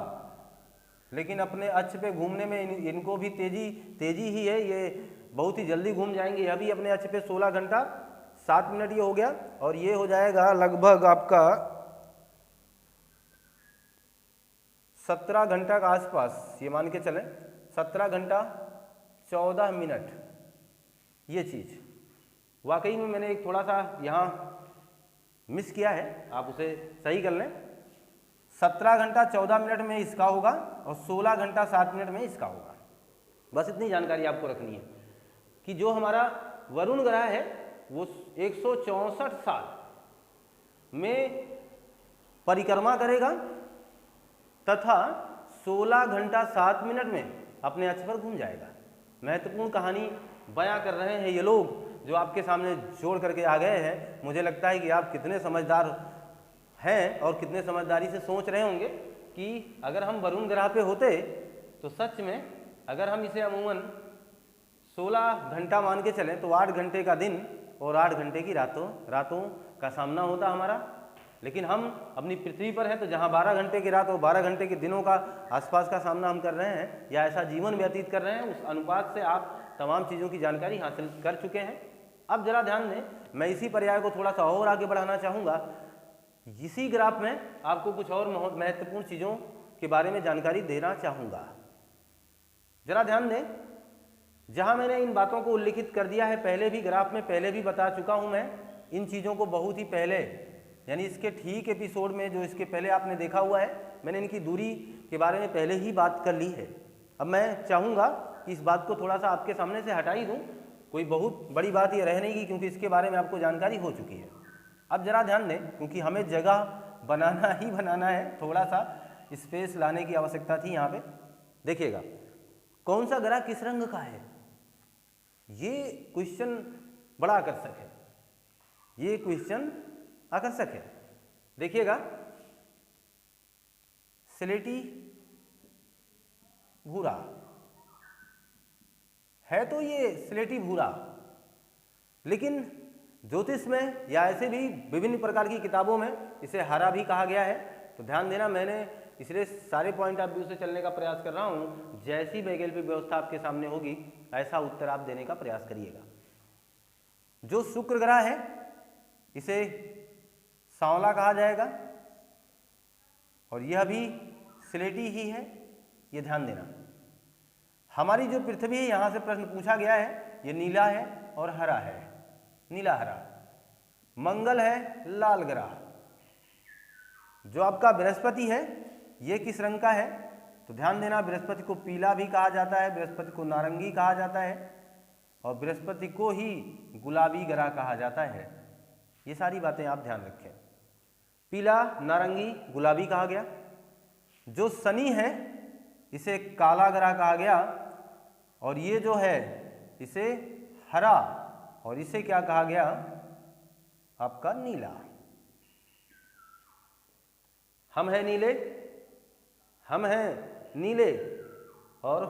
लेकिन अपने अक्ष पे घूमने में इनको भी तेजी ही है, ये बहुत ही जल्दी घूम जाएंगे। यह भी अपने अक्ष पे 16 घंटा 7 मिनट ये हो गया, और ये हो जाएगा लगभग आपका 17 घंटा का आसपास, ये मान के चलें 17 घंटा 14 मिनट। ये चीज़ वाकई में मैंने एक थोड़ा सा यहाँ मिस किया है, आप उसे सही कर लें। 17 घंटा 14 मिनट में इसका होगा और 16 घंटा 7 मिनट में इसका होगा। बस इतनी जानकारी आपको रखनी है कि जो हमारा वरुण ग्रह है वो 164 साल में परिक्रमा करेगा तथा 16 घंटा 7 मिनट में अपने अक्ष पर घूम जाएगा। महत्वपूर्ण कहानी बयां कर रहे हैं ये लोग जो आपके सामने जोड़ करके आ गए हैं। मुझे लगता है कि आप कितने समझदार हैं और कितने समझदारी से सोच रहे होंगे कि अगर हम वरुण ग्रह पे होते तो सच में अगर हम इसे अमूमन 16 घंटा मान के चलें तो 8 घंटे का दिन और 8 घंटे की रातों का सामना होता हमारा। लेकिन हम अपनी पृथ्वी पर हैं तो जहाँ 12 घंटे की रात और 12 घंटे के दिनों का आसपास का सामना हम कर रहे हैं या ऐसा जीवन व्यतीत कर रहे हैं, उस अनुपात से आप तमाम चीज़ों की जानकारी हासिल कर चुके हैं। अब जरा ध्यान दें, मैं इसी पर्याय को थोड़ा सा और आगे बढ़ाना चाहूँगा। इसी ग्राफ में आपको कुछ और महत्वपूर्ण चीज़ों के बारे में जानकारी देना चाहूँगा। जरा ध्यान दें, जहाँ मैंने इन बातों को उल्लिखित कर दिया है पहले भी ग्राफ में पहले भी बता चुका हूँ मैं इन चीज़ों को बहुत ही पहले, यानी इसके ठीक एपिसोड में जो इसके पहले आपने देखा हुआ है, मैंने इनकी दूरी के बारे में पहले ही बात कर ली है। अब मैं चाहूँगा कि इस बात को थोड़ा सा आपके सामने से हटा ही दूँ, कोई बहुत बड़ी बात ये रह नहीं गई क्योंकि इसके बारे में आपको जानकारी हो चुकी है। अब जरा ध्यान दें, क्योंकि हमें जगह बनाना ही बनाना है, थोड़ा सा स्पेस लाने की आवश्यकता थी यहाँ पे। देखिएगा कौन सा ग्रह किस रंग का है, ये क्वेश्चन बड़ा आकर्षक है, ये क्वेश्चन आकर्षक है। देखिएगा स्लेटी भूरा है, तो ये स्लेटी भूरा, लेकिन ज्योतिष में या ऐसे भी विभिन्न प्रकार की किताबों में इसे हरा भी कहा गया है। तो ध्यान देना, मैंने इसलिए सारे पॉइंट ऑफ व्यू से चलने का प्रयास कर रहा हूँ। जैसी वैकल्पिक व्यवस्था आपके सामने होगी ऐसा उत्तर आप देने का प्रयास करिएगा। जो शुक्र ग्रह है इसे सांवला कहा जाएगा और यह भी स्लेटी ही है, ये ध्यान देना। हमारी जो पृथ्वी है यहाँ से प्रश्न पूछा गया है, ये नीला है और हरा है, नीला हरा। मंगल है लाल ग्रह। जो आपका बृहस्पति है ये किस रंग का है? तो ध्यान देना, बृहस्पति को पीला भी कहा जाता है, बृहस्पति को नारंगी कहा जाता है और बृहस्पति को ही गुलाबी ग्रह कहा जाता है। ये सारी बातें आप ध्यान रखें। पीला, नारंगी, गुलाबी कहा गया। जो शनि है इसे काला ग्रह कहा गया और ये जो है इसे हरा और इसे क्या कहा गया? आपका नीला। हम हैं नीले, हम हैं नीले और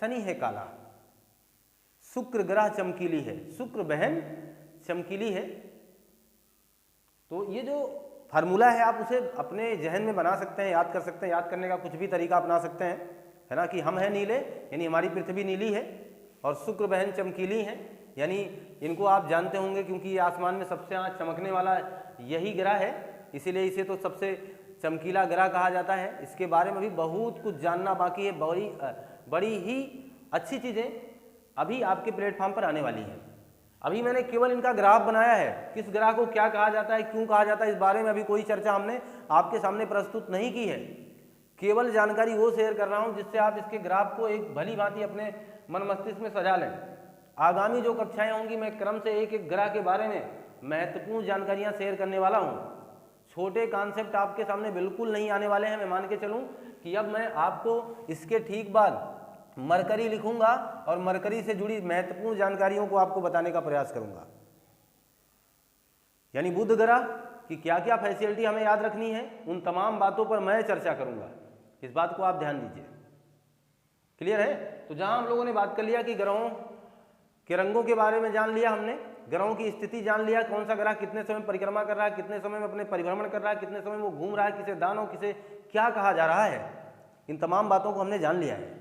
शनि है काला। शुक्र ग्रह चमकीली है, शुक्र बहन चमकीली है। तो ये जो फार्मूला है आप उसे अपने जहन में बना सकते हैं, याद कर सकते हैं। याद करने का कुछ भी तरीका अपना सकते हैं, है ना, कि हम हैं नीले यानी हमारी पृथ्वी नीली है और शुक्र बहन चमकीली है, यानी इनको आप जानते होंगे क्योंकि ये आसमान में सबसे आज चमकने वाला यही ग्रह है, इसीलिए इसे तो सबसे चमकीला ग्रह कहा जाता है। इसके बारे में भी बहुत कुछ जानना बाकी है। बड़ी ही अच्छी चीज़ें अभी आपके प्लेटफॉर्म पर आने वाली हैं। अभी मैंने केवल इनका ग्राफ बनाया है, किस ग्रह को क्या कहा जाता है, क्यों कहा जाता है, इस बारे में अभी कोई चर्चा हमने आपके सामने प्रस्तुत नहीं की है। केवल जानकारी वो शेयर कर रहा हूँ जिससे आप इसके ग्राफ को एक भली भांति अपने मन मस्तिष्क में सजा लें। आगामी जो कक्षाएं होंगी मैं क्रम से एक एक ग्रह के बारे में महत्वपूर्ण जानकारियाँ शेयर करने वाला हूँ। छोटे कॉन्सेप्ट आपके सामने बिल्कुल नहीं आने वाले हैं। मैं मान के चलूँ कि अब मैं आपको इसके ठीक बाद मरकरी लिखूंगा और मरकरी से जुड़ी महत्वपूर्ण जानकारियों को आपको बताने का प्रयास करूंगा। यानी बुध ग्रह की क्या क्या फैसिलिटी हमें याद रखनी है, उन तमाम बातों पर मैं चर्चा करूंगा। इस बात को आप ध्यान दीजिए। क्लियर है? तो जहां हम लोगों ने बात कर लिया कि ग्रहों के रंगों के बारे में जान लिया, हमने ग्रहों की स्थिति जान लिया, कौन सा ग्रह कितने समय परिक्रमा कर रहा है, कितने समय में अपने परिभ्रमण कर रहा है, कितने समय वो घूम रहा है, किसे दानव किसे क्या कहा जा रहा है, इन तमाम बातों को हमने जान लिया है।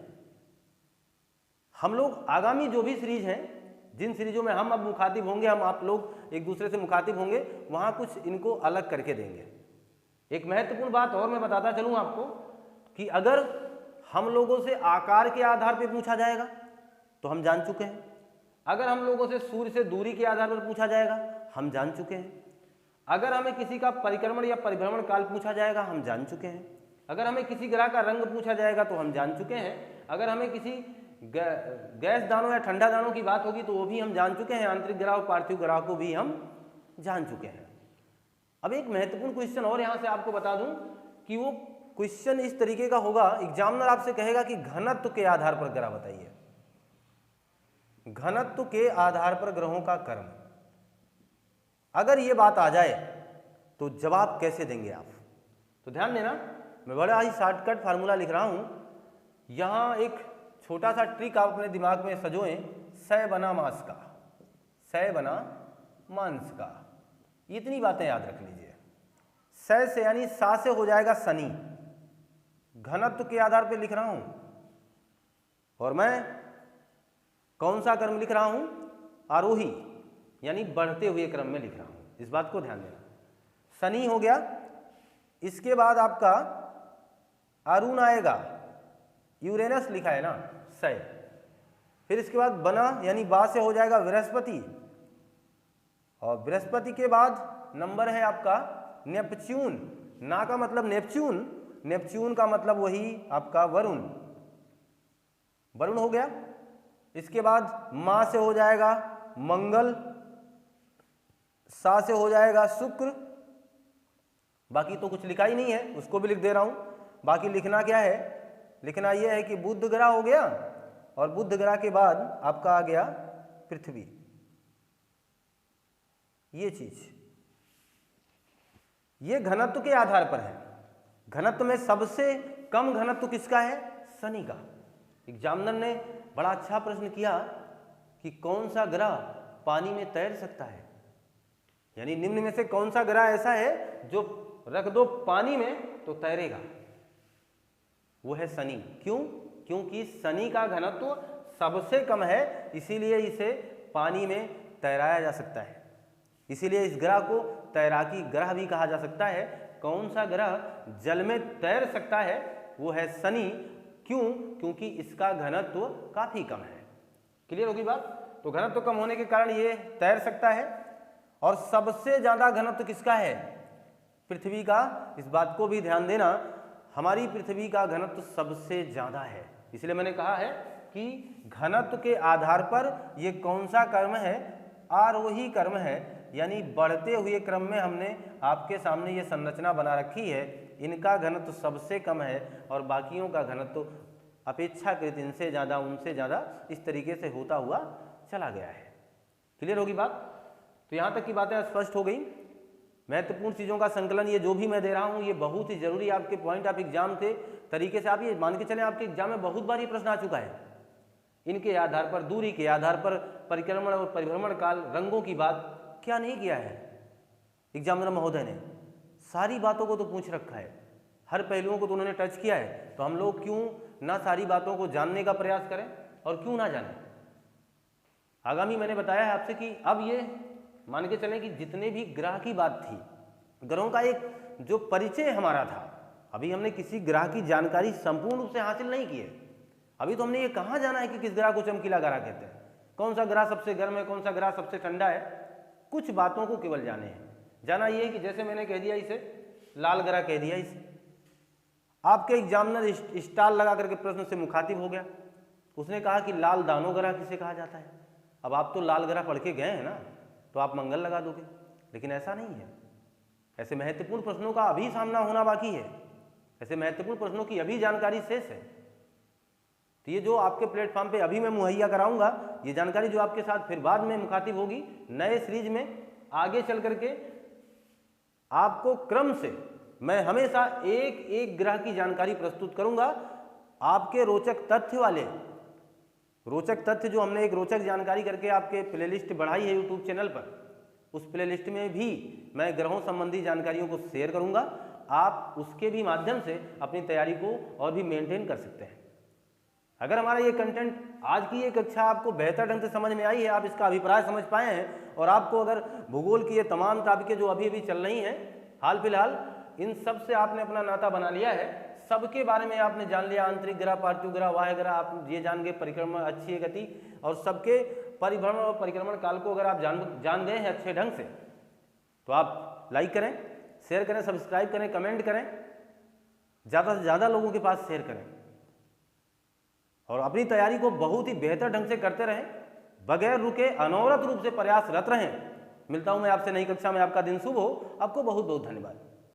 हम लोग आगामी जो भी सीरीज हैं, जिन सीरीजों में हम अब मुखातिब होंगे, हम आप लोग एक दूसरे से मुखातिब होंगे, वहां कुछ इनको अलग करके देंगे। एक महत्वपूर्ण बात और मैं बताता चलूं आपको कि अगर हम लोगों से आकार के आधार पर पूछा जाएगा तो हम जान चुके हैं। अगर हम लोगों से सूर्य से दूरी के आधार पर पूछा जाएगा हम जान चुके हैं। अगर हमें किसी का परिक्रमण या परिभ्रमण काल पूछा जाएगा हम जान चुके हैं। अगर हमें किसी ग्रह का रंग पूछा जाएगा तो हम जान चुके हैं। अगर हमें किसी गैस दानों या ठंडा दानों की बात होगी तो वो भी हम जान चुके हैं। आंतरिक ग्रह और पार्थिव ग्रह को भी हम जान चुके हैं। अब एक महत्वपूर्ण क्वेश्चन और यहां से आपको बता दूं कि वो क्वेश्चन इस तरीके का होगा, एग्जामिनर आपसे कहेगा कि घनत्व के आधार पर ग्रह बताइए, घनत्व के आधार पर ग्रहों का कर्म। अगर ये बात आ जाए तो जवाब कैसे देंगे आप? तो ध्यान देना, मैं बड़ा ही शॉर्टकट फार्मूला लिख रहा हूं। यहां एक छोटा सा ट्रिक आप अपने दिमाग में सजोएं, सय बना मास का, सय बना मांस का। इतनी बातें याद रख लीजिए। सय से यानी सा से हो जाएगा शनि, घनत्व के आधार पर लिख रहा हूं और मैं कौन सा क्रम लिख रहा हूं? आरोही यानी बढ़ते हुए क्रम में लिख रहा हूं। इस बात को ध्यान देना। शनि हो गया, इसके बाद आपका अरुण आएगा, यूरेनस लिखा है ना, सय। फिर इसके बाद बना यानी बा से हो जाएगा बृहस्पति और बृहस्पति के बाद नंबर है आपका नेपच्यून। ना का मतलब नेपच्यून, नेपच्यून का मतलब वही आपका वरुण, वरुण हो गया। इसके बाद मां से हो जाएगा मंगल, सा से हो जाएगा शुक्र। बाकी तो कुछ लिखा ही नहीं है, उसको भी लिख दे रहा हूं। बाकी लिखना क्या है? लिखना यह है कि बुध ग्रह हो गया और बुध ग्रह के बाद आपका आ गया पृथ्वी। ये चीज ये घनत्व के आधार पर है। घनत्व में सबसे कम घनत्व किसका है? शनि का। एग्जामिनर ने बड़ा अच्छा प्रश्न किया कि कौन सा ग्रह पानी में तैर सकता है, यानी निम्न में से कौन सा ग्रह ऐसा है जो रख दो पानी में तो तैरेगा? वो है शनि। क्यों? क्योंकि शनि का घनत्व सबसे कम है, इसीलिए इसे पानी में तैराया जा सकता है। इसीलिए इस ग्रह को तैराकी ग्रह भी कहा जा सकता है। कौन सा ग्रह जल में तैर सकता है? वो है शनि। क्यों? क्योंकि इसका घनत्व काफी कम है। क्लियर होगी बात? तो घनत्व कम होने के कारण ये तैर सकता है। और सबसे ज्यादा घनत्व किसका है? पृथ्वी का। इस बात को भी ध्यान देना, हमारी पृथ्वी का घनत्व सबसे ज्यादा है। इसलिए मैंने कहा है कि घनत्व के आधार पर ये कौन सा क्रम है? आरोही क्रम है, यानी बढ़ते हुए क्रम में हमने आपके सामने ये संरचना बना रखी है। इनका घनत्व सबसे कम है और बाकियों का घनत्व अपेक्षाकृत इनसे ज़्यादा, उनसे ज़्यादा इस तरीके से होता हुआ चला गया है। क्लियर होगी बात? तो यहाँ तक की बातें स्पष्ट हो गई। महत्वपूर्ण चीज़ों का संकलन ये जो भी मैं दे रहा हूँ ये बहुत ही जरूरी आपके पॉइंट ऑफ एग्जाम के तरीके से आप ये मान के चलें, आपके एग्जाम में बहुत बार ये प्रश्न आ चुका है। इनके आधार पर, दूरी के आधार पर परिक्रमण और परिभ्रमण काल, रंगों की बात क्या नहीं किया है एग्जामिनर महोदय ने? सारी बातों को तो पूछ रखा है, हर पहलुओं को तो उन्होंने टच किया है। तो हम लोग क्यों ना सारी बातों को जानने का प्रयास करें और क्यों ना जानें? आगामी मैंने बताया है आपसे कि अब ये मान के चलें कि जितने भी ग्रह की बात थी, ग्रहों का एक जो परिचय हमारा था, अभी हमने किसी ग्रह की जानकारी संपूर्ण रूप से हासिल नहीं की है। अभी तो हमने ये कहाँ जाना है कि किस ग्रह को चमकीला ग्रह कहते हैं, कौन सा ग्रह सबसे गर्म है, कौन सा ग्रह सबसे ठंडा है। कुछ बातों को केवल जाने हैं। जाना ये है कि जैसे मैंने कह दिया इसे लाल ग्रह कह दिया, इसे आपके एग्जामिनर स्टार लगा करके प्रश्न से मुखातिब हो गया, उसने कहा कि लाल दानव ग्रह किसे कहा जाता है। अब आप तो लाल ग्रह पढ़ के गए हैं ना, तो आप मंगल लगा दोगे, लेकिन ऐसा नहीं है। ऐसे महत्वपूर्ण प्रश्नों का अभी सामना होना बाकी है, ऐसे महत्वपूर्ण प्रश्नों की अभी जानकारी शेष है। तो ये जो आपके प्लेटफॉर्म पे अभी मैं मुहैया कराऊंगा, ये जानकारी जो आपके साथ फिर बाद में मुखातिब होगी नए सीरीज में, आगे चल करके आपको क्रम से मैं हमेशा एक एक ग्रह की जानकारी प्रस्तुत करूंगा। आपके रोचक तथ्य वाले, रोचक तथ्य जो हमने एक रोचक जानकारी करके आपके प्लेलिस्ट बढ़ाई है यूट्यूब चैनल पर, उस प्लेलिस्ट में भी मैं ग्रहों संबंधी जानकारियों को शेयर करूंगा। आप उसके भी माध्यम से अपनी तैयारी को और भी मेंटेन कर सकते हैं। अगर हमारा ये कंटेंट, आज की ये कक्षा आपको बेहतर ढंग से समझ में आई है, आप इसका अभिप्राय समझ पाए हैं, और आपको अगर भूगोल की ये तमाम टॉपिकें जो अभी अभी चल रही हैं हाल फिलहाल, इन सब से आपने अपना नाता बना लिया है, सबके बारे में आपने जान लिया, आंतरिक ग्रह, पार्थिव ग्रह, वाह्य ग्रह, आप ये जान गए परिक्रमण, अच्छी गति और सबके परिभ्रमण और परिक्रमण काल को अगर आप जान गए हैं अच्छे ढंग से, तो आप लाइक करें, शेयर करें, सब्सक्राइब करें, कमेंट करें, ज़्यादा से ज़्यादा लोगों के पास शेयर करें और अपनी तैयारी को बहुत ही बेहतर ढंग से करते रहें, बगैर रुके अनवरत रूप से प्रयासरत रहें। मिलता हूं मैं आपसे नई कक्षा में, आपका दिन शुभ हो। आपको बहुत बहुत धन्यवाद।